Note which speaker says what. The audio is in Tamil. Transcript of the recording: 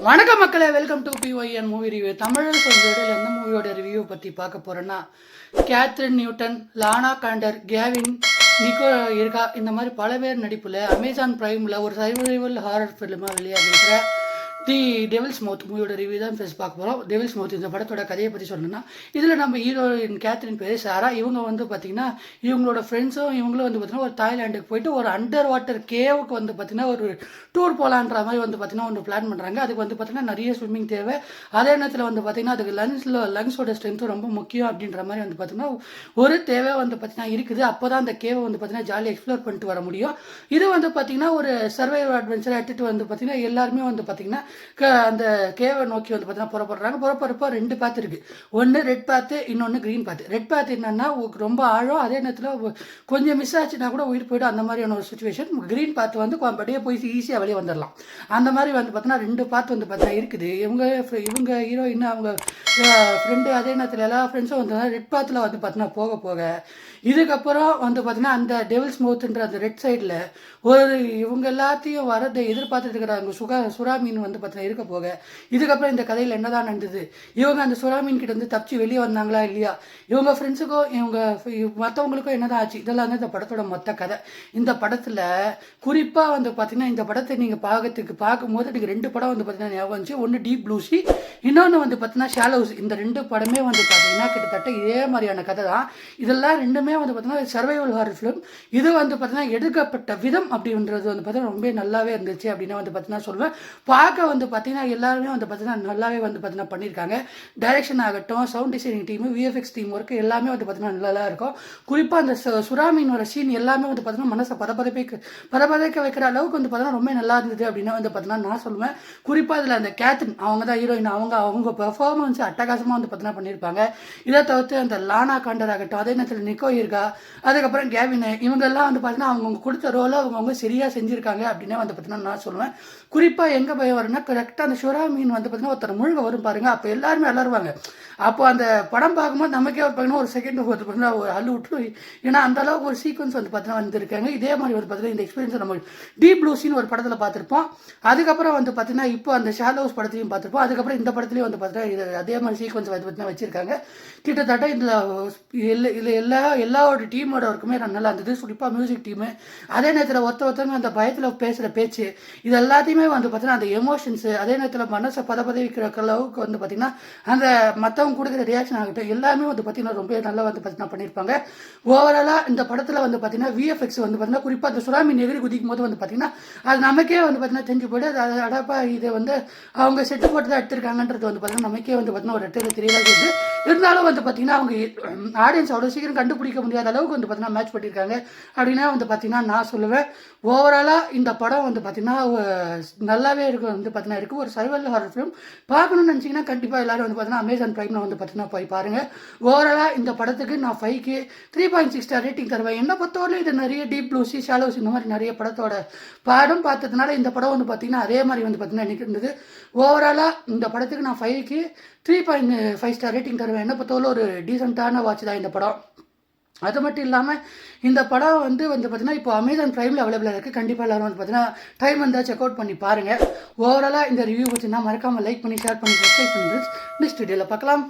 Speaker 1: வணக்கம் மக்களே, welcome to PYN movie review. Tamil சொல்றதில் எந்த மூவியோட ரிவ்யூ பற்றி பார்க்க போகிறேன்னா, Katherine Newton, Lana Condor, Kevin, Nico இருக்கா, இந்த மாதிரி பல பேர் நடிப்பில் அமேசான் ப்ரைமில் ஒரு சர்வைவல் ஹாரர் ஃபிலிமாக வெளியாகிருக்கிற தி டெவில்ஸ் மவுத் மூவியோட ரிவ்யூ தான் ஃபர்ஸ்ட் பார்க்க போகிறோம். டெவில்ஸ் மவுத் இந்த படத்தோட கதையை பற்றி சொல்லணும்னா, இதில் நம்ம ஹீரோயின் கேத்ரின் பேர் சாரா. இவங்க வந்து பார்த்திங்கன்னா இவங்களோட ஃப்ரெண்ட்ஸும் இவங்களும் வந்து பார்த்திங்கன்னா ஒரு தாய்லாண்டுக்கு போயிட்டு ஒரு அண்டர் வாட்டர் கேவுக்கு வந்து பார்த்திங்கன்னா ஒரு டூர் போகலான்ற மாதிரி வந்து பார்த்திங்கன்னா ஒன்று பிளான் பண்ணுறாங்க. அதுக்கு வந்து பார்த்திங்கன்னா நிறைய ஸ்விம்மிங் தேவை. அதே நேரத்தில் வந்து பார்த்திங்கன்னா அதுக்கு லங்ஸோட ஸ்ட்ரென்த்தும் ரொம்ப முக்கியம் அப்படின்ற மாதிரி வந்து பார்த்திங்கன்னா ஒரு தேவை வந்து பார்த்திங்கன்னா இருக்குது. அப்போ தான் அந்த கேவை வந்து பார்த்திங்கன்னா ஜாலியாக எக்ஸ்ப்ளோர் பண்ணிட்டு வர முடியும். இது வந்து பார்த்திங்கன்னா ஒரு சர்வைவல் அட்வென்ச்சர் எடுத்துகிட்டு வந்து பார்த்திங்கன்னா எல்லாருமே வந்து பார்த்திங்கன்னா அந்த கேவை நோக்கி வந்து பார்த்தீங்கன்னா புறப்படுறாங்க. புறப்படுறப்போ ரெண்டு பாத்து இருக்குது. ஒன்று ரெட் பாத்து, இன்னொன்று க்ரீன் பாத்து. ரெட் பாத்து என்னன்னா ரொம்ப ஆழம், அதே நேரத்தில் கொஞ்சம் மிஸ் ஆச்சுன்னா கூட உயிர் போய்டும், அந்த மாதிரியான ஒரு சுச்சுவேஷன். க்ரீன் பாத்து வந்து அப்படியே போய் ஈஸியாக வெளியே வந்துடலாம். அந்த மாதிரி வந்து பார்த்தீங்கன்னா ரெண்டு பாத்து வந்து பார்த்தீங்கன்னா இருக்குது. இவங்க ஹீரோயின் அவங்க ஃப்ரெண்டு, அதே நேரத்தில் எல்லா ஃப்ரெண்ட்ஸும் வந்து ரெட் பாத்தில் வந்து பார்த்தீங்கன்னா போக போக இதுக்கப்புறம் வந்து பார்த்தீங்கன்னா அந்த டெவில்ஸ் மவுத்துன்ற அந்த ரெட் சைடில் ஒரு இவங்க எல்லாத்தையும் வரதை எதிர்பார்த்துட்டு இருக்கிறாங்க சுறா மீன் வந்து பார்த்தீங்கன்னா இருக்க போக இதுக்கப்புறம் இந்த கதையில் என்னதான் நடந்தது, இவங்க அந்த சுறா மீன் கிட்ட வந்து தப்பிச்சு வெளியே வந்தாங்களா இல்லையா, இவங்க ஃப்ரெண்ட்ஸுக்கும் இவங்க மற்றவங்களுக்கும் என்னதான் ஆச்சு, இதெல்லாம் வந்து இந்த படத்தோட மொத்த கதை. இந்த படத்தில் குறிப்பாக வந்து பார்த்தீங்கன்னா இந்த படத்தை நீங்கள் பார்க்கும்போது நீங்கள் ரெண்டு படம் வந்து பார்த்தீங்கன்னா ஞாபகம் வந்துச்சு. ஒன்று டீப் ப்ளூ சி, இன்னொன்று வந்து பார்த்தீங்கன்னா ஷாலோஸ். இந்த ரெண்டு படமே வந்து பார்த்தீங்கன்னா கிட்டத்தட்ட இதே மாதிரியான கதை தான். இதெல்லாம் ரெண்டுமே வந்து பார்த்தீங்கன்னா சர்வைவல் ஹாரர் ஃபிலிம். இது வந்து பார்த்தீங்கன்னா எடுக்கப்பட்ட விதம் அப்படின்றது வந்து பார்த்தீங்கன்னா ரொம்ப நல்லாவே இருந்துச்சு அப்படின்னு வந்து பார்த்தீங்கன்னா சொல்லுவேன். பார்க்க வந்து பார்த்தீங்கன்னா எல்லாருமே வந்து பார்த்தீங்கன்னா நல்லாவே வந்து பார்த்தீங்கன்னா பண்ணியிருக்காங்க. டைரக்ஷன் ஆகட்டும், sound designing team, VFX team work எல்லாமே வந்து பார்த்தீங்கன்னா நல்லா இருக்கும். குறிப்பாக அந்த சுறாமீன் வர சீன் எல்லாமே வந்து பார்த்தீங்கன்னா மனசை பதப்பதைக்க வைக்கிற அளவுக்கு வந்து பார்த்தீங்கன்னா ரொம்ப நல்லா இருந்தது அப்படின்னு வந்து பார்த்தீங்கன்னா நான் சொல்லுவேன். குறிப்பாக அதில் அந்த கேத்ரின், அவங்க தான் ஹீரோயின், அவங்க பெர்ஃபார்மன்ஸ் அட்டகாசமாக வந்து பார்த்தீங்கன்னா பண்ணியிருப்பாங்க. இதை தவிர்த்து அந்த லானா காண்டர் ஆகட்டும், அதே நேரத்தில் நிக்கோ இருக்கா, அதுக்கப்புறம் கேவின், இவங்கெல்லாம் வந்து பார்த்தீங்கன்னா அவங்க கொடுத்த ரோலை அவங்க சரியாக செஞ்சுருக்காங்க அப்படின்னே வந்து பார்த்தீங்கன்னா நான் சொல்லுவேன். குறிப்பாக எங்கே பயம் வரும்னா, கரெக்டாக அந்த சுறா மீன் வந்து பார்த்தீங்கன்னா ஒருத்தர் முழுக வரும் பாருங்க, அப்போ எல்லாருமே அலருவாங்க. அப்போ அந்த படம் பார்க்கும்போது நமக்கே பார்த்தீங்கன்னா ஒரு செகண்ட் வந்து பார்த்தீங்கன்னா ஒரு அள்ளு விட்டு, ஏன்னா அந்த அளவுக்கு ஒரு சீக்வன்ஸ் வந்து பார்த்தீங்கன்னா வந்திருக்காங்க. இதே மாதிரி வந்து பார்த்தீங்கன்னா இந்த எக்ஸ்பீரியன்ஸை நம்ம டீப் ப்ளூ சீன் ஒரு படத்தில் பார்த்துருப்போம். அதுக்கப்புறம் வந்து பார்த்தீங்கன்னா இப்போ அந்த ஷாலோஸ் படத்துலையும் பார்த்துருப்போம். அதுக்கப்புறம் இந்த படத்துலையும் வந்து பார்த்தீங்கன்னா இது அதே மாதிரி சீக்வன்ஸ் வந்து பார்த்தீங்கன்னா வச்சிருக்காங்க. கிட்டத்தட்ட இதில் எல்லாரோட டீமோட ஒர்க்குமே நல்லா இருந்தது. குறிப்பாக மியூசிக் டீமு, அதே நேரத்தில் ஒருத்தவங்க அந்த பயத்தில் பேசுகிற பேச்சு, இது எல்லாத்தையுமே வந்து பார்த்தீங்கன்னா அந்த எமோஷன்ஸு, அதே நேரத்தில் மனசை பதவிக்கிற அளவுக்கு வந்து பார்த்தீங்கன்னா அந்த மற்றவங்க கொடுக்குற ரியாக்ஷன் ஆகட்டும் எல்லாமே வந்து பார்த்தீங்கன்னா ரொம்ப நல்லா வந்து பார்த்தீங்கன்னா பண்ணியிருப்பாங்க. ஓவராலாக இந்த படத்தில் வந்து பார்த்தீங்கன்னா VFX வந்து பார்த்தீங்கன்னா குறிப்பாக அந்த சுறாமீன் எதிரி குதிக்கும் போது வந்து பார்த்தீங்கன்னா அது நமக்கே வந்து பார்த்தீங்கன்னா தெரிஞ்சு போய்ட்டு அது அடப்பா இதை வந்து அவங்க செட்டு போட்டு தான் எடுத்திருக்காங்கன்றது வந்து பார்த்தீங்கன்னா நமக்கே வந்து பார்த்தீங்கன்னா ஒரு இடத்துல தெரியலாது. இருந்தாலும் வந்து பார்த்தீங்கன்னா அவங்க ஆடியன்ஸ் அவ்வளோ சீக்கிரம் கண்டுபிடிக்க முடியாத அளவுக்கு வந்து பார்த்தீங்கன்னா மேட்ச் பண்ணியிருக்காங்க அப்படின்னா வந்து பார்த்தீங்கன்னா நான் சொல்லுவேன். ஓவராலாக இந்த படம் வந்து பார்த்தீங்கன்னா நல்லாவே இருக்கும் வந்து பார்த்தீங்கன்னா இருக்குது. ஒரு சர்வைவல் ஹாரர் ஃபிலிம் பார்க்கணும்னு நினச்சிங்கன்னா கண்டிப்பாக எல்லோரும் வந்து பார்த்தீங்கன்னா அமேசான் ப்ரைமில் வந்து பார்த்தீங்கன்னா போய் பாருங்கள். ஓவராலாக இந்த படத்துக்கு நான் 5க்கு 3.6 ஸ்டார் ரேட்டிங் தருவேன். என்ன பொறுத்தவரையிலும் இது நிறைய டீப் ப்ளூ சி, ஷாலோஸ் இந்த மாதிரி நிறைய படத்தோட படம் பார்த்ததுனால இந்த படம் வந்து பார்த்தீங்கன்னா அதே மாதிரி வந்து பார்த்தீங்கன்னா எனக்கு இருந்தது. ஓவராலாக இந்த படத்துக்கு நான் 5க்கு 3.5 ஸ்டார் ரேட்டிங் தருவேன். என்ன பொறுத்தவரை ஒரு டீசெண்டான வாட்ச் தான் இந்த படம். அது மட்டும் இல்லாமல் இந்த படம் வந்து பார்த்தீங்கன்னா இப்போ அமேசான் ப்ரைமில் அவைலபிளாக இருக்குது. கண்டிப்பாக எல்லாரும் வந்து பார்த்தீங்கன்னா டைம் வந்தால் செக் அவுட் பண்ணி பாருங்கள். ஓவராலாக இந்த ரிவ்யூ பற்றினா மறக்காமல் லைக் பண்ணி ஷேர் பண்ணி சப்ஸ்கிரைப் பண்ணி நெக்ஸ்ட் வீடியோவில் பார்க்கலாம்.